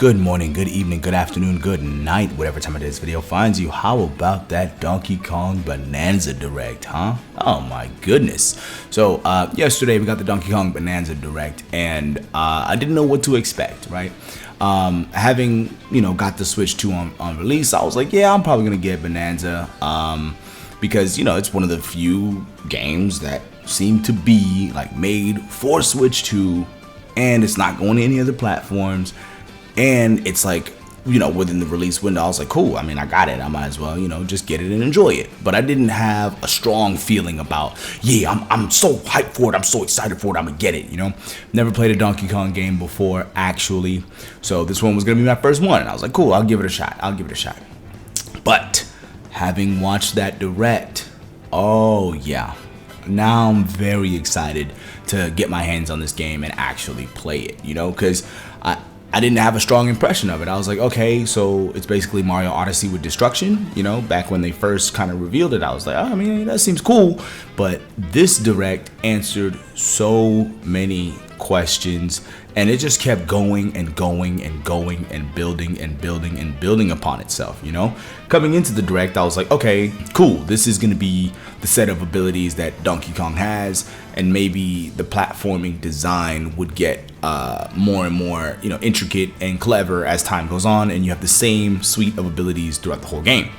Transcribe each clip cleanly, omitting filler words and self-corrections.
Good morning, good evening, good afternoon, good night, whatever time of this video finds you. How about that Donkey Kong Bananza Direct, huh? Oh my goodness. So yesterday we got the Donkey Kong Bananza Direct, and I didn't know what to expect, right? Having, got the Switch 2 on release, I was like, yeah, I'm probably gonna get Bananza, because, it's one of the few games that seem to be like made for Switch 2, and it's not going to any other platforms. And it's like, within the release window, I was like, cool. I mean, I got it. I might as well, just get it and enjoy it. But I didn't have a strong feeling about, yeah, I'm so hyped for it. I'm so excited for it. I'm going to get it, Never played a Donkey Kong game before, actually. So this one was going to be my first one. And I was like, cool, I'll give it a shot. But having watched that Direct, oh, yeah. Now I'm very excited to get my hands on this game and actually play it, because I didn't have a strong impression of it. I was like, okay, so it's basically Mario Odyssey with destruction, back when they first kind of revealed it. I was like, oh, I mean, that seems cool. But this Direct answered so many questions, and it just kept going and going and going and building and building and building upon itself, Coming into the Direct, I was like, okay, cool. This is going to be the set of abilities that Donkey Kong has, and maybe the platforming design would get more and more, intricate and clever as time goes on, and you have the same suite of abilities throughout the whole game.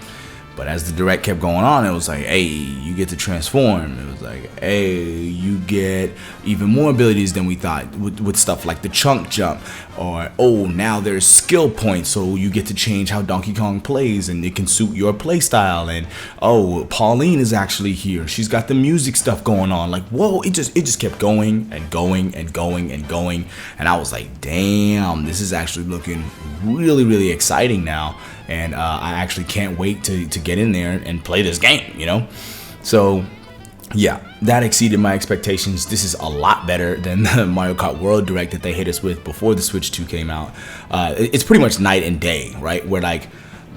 But as the Direct kept going on, it was like, hey, you get to transform. It was like, hey, you get even more abilities than we thought with stuff like the chunk jump. Or, oh, now there's skill points, so you get to change how Donkey Kong plays, and it can suit your play style. And, oh, Pauline is actually here. She's got the music stuff going on. Like, whoa, it just kept going and going and going and going. And I was like, damn, this is actually looking really, really exciting now. And I actually can't wait to get in there and play this game, So, yeah, that exceeded my expectations. This is a lot better than the Mario Kart World Direct that they hit us with before the Switch 2 came out. It's pretty much night and day, right? Where, like,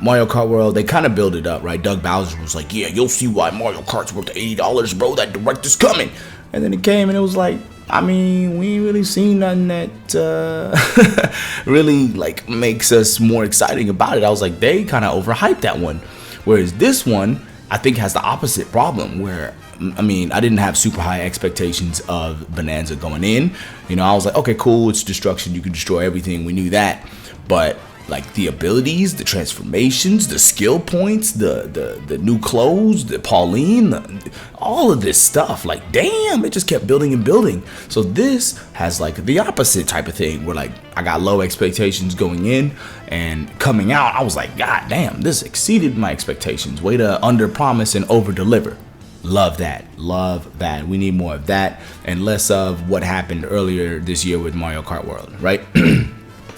Mario Kart World, they kind of build it up, right? Doug Bowser was like, yeah, you'll see why Mario Kart's worth $80, bro. That Direct is coming. And then it came and it was like, I mean, we ain't really seen nothing that really like makes us more exciting about it. I was like, they kind of overhyped that one. Whereas this one, I think, has the opposite problem where, I mean, I didn't have super high expectations of Bananza going in. I was like, okay, cool, it's destruction. You can destroy everything. We knew that. But like the abilities, the transformations, the skill points, the new clothes, the Pauline, all of this stuff, like, damn, it just kept building and building. So this has like the opposite type of thing where like I got low expectations going in, and coming out I was like, god damn, this exceeded my expectations. Way to under promise and over deliver. Love that. We need more of that and less of what happened earlier this year with Mario Kart World, right?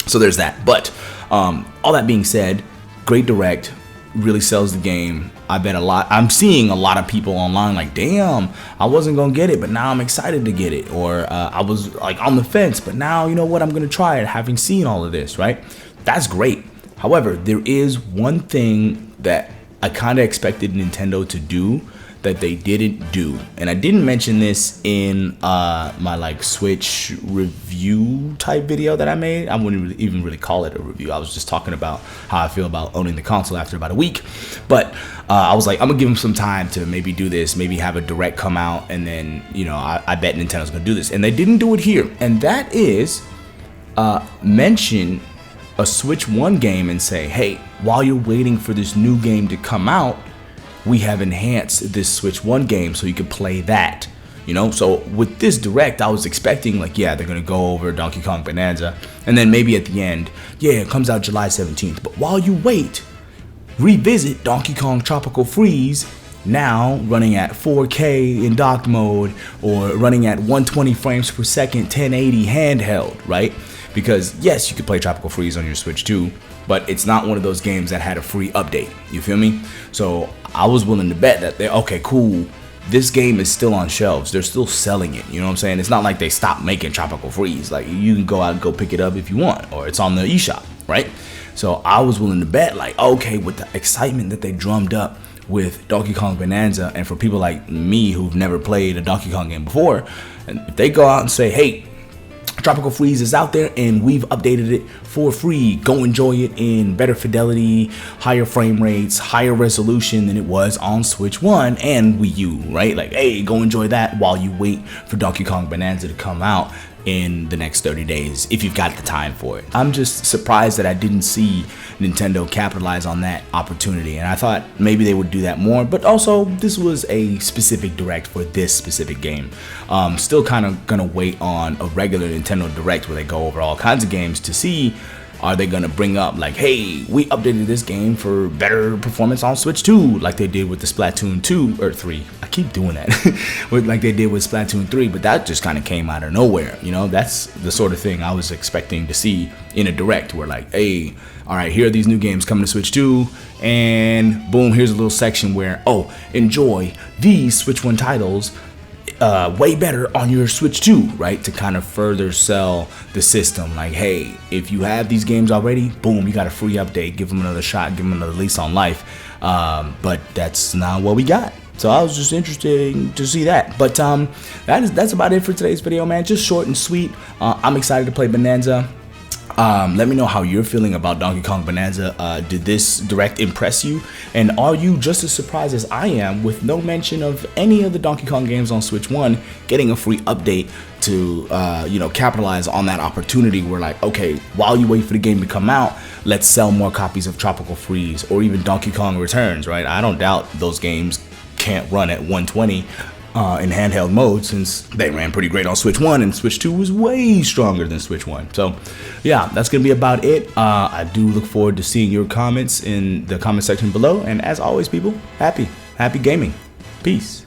So there's that. But all that being said, great Direct, really sells the game. I bet a lot. I'm seeing a lot of people online like, damn, I wasn't gonna get it, but now I'm excited to get it. Or I was like on the fence, but now you know what, I'm gonna try it, having seen all of this, right? That's great. However, there is one thing that I kind of expected Nintendo to do that they didn't do, and I didn't mention this in my like Switch review type video that I made. I wouldn't even really call it a review. I was just talking about how I feel about owning the console after about a week. But I was like, I'm gonna give them some time to maybe do this, maybe have a Direct come out, and then I bet Nintendo's gonna do this, and they didn't do it here. And that is mention a Switch 1 game and say, hey, while you're waiting for this new game to come out, we have enhanced this Switch 1 game so you can play that, So with this Direct, I was expecting like, yeah, they're going to go over Donkey Kong Bananza, and then maybe at the end, yeah, it comes out July 17th. But while you wait, revisit Donkey Kong Tropical Freeze, now running at 4K in docked mode, or running at 120 frames per second, 1080 handheld, right? Because yes, you could play Tropical Freeze on your Switch 2, but it's not one of those games that had a free update. You feel me? So I was willing to bet that okay, cool, this game is still on shelves. They're still selling it. You know what I'm saying? It's not like they stopped making Tropical Freeze. Like, you can go out and go pick it up if you want, or it's on the eShop, right? So I was willing to bet like, okay, with the excitement that they drummed up with Donkey Kong Bananza, and for people like me who've never played a Donkey Kong game before, and if they go out and say, hey, Tropical Freeze is out there and we've updated it for free. Go enjoy it in better fidelity, higher frame rates, higher resolution than it was on Switch 1 and Wii U, right? Like, hey, go enjoy that while you wait for Donkey Kong Bananza to come out in the next 30 days if you've got the time for it. I'm just surprised that I didn't see Nintendo capitalize on that opportunity, and I thought maybe they would do that more, but also this was a specific direct for this specific game. Still kind of gonna wait on a regular Nintendo Direct where they go over all kinds of games to see, are they gonna bring up like, hey, we updated this game for better performance on Switch 2, like they did with the Splatoon 2 or 3. I keep doing that, like they did with Splatoon 3, but that just kind of came out of nowhere. You know, that's the sort of thing I was expecting to see in a direct, where like, hey, all right, here are these new games coming to Switch 2, and boom, here's a little section where, oh, enjoy these Switch 1 titles way better on your Switch 2, right? To kind of further sell the system. Like, hey, if you have these games already, boom, you got a free update. Give them another shot. Give them another lease on life. But that's not what we got. So I was just interested to see that. But that's about it for today's video, man. Just short and sweet. I'm excited to play Bananza. Let me know how you're feeling about Donkey Kong Bananza. Did this direct impress you? And are you just as surprised as I am with no mention of any of the Donkey Kong games on Switch 1 getting a free update to, capitalize on that opportunity where like, okay, while you wait for the game to come out, let's sell more copies of Tropical Freeze or even Donkey Kong Returns, right? I don't doubt those games can't run at 120 in handheld mode, since they ran pretty great on Switch 1 and Switch 2 was way stronger than Switch 1. So yeah, that's gonna be about it. I do look forward to seeing your comments in the comment section below, and as always, people, happy gaming. Peace.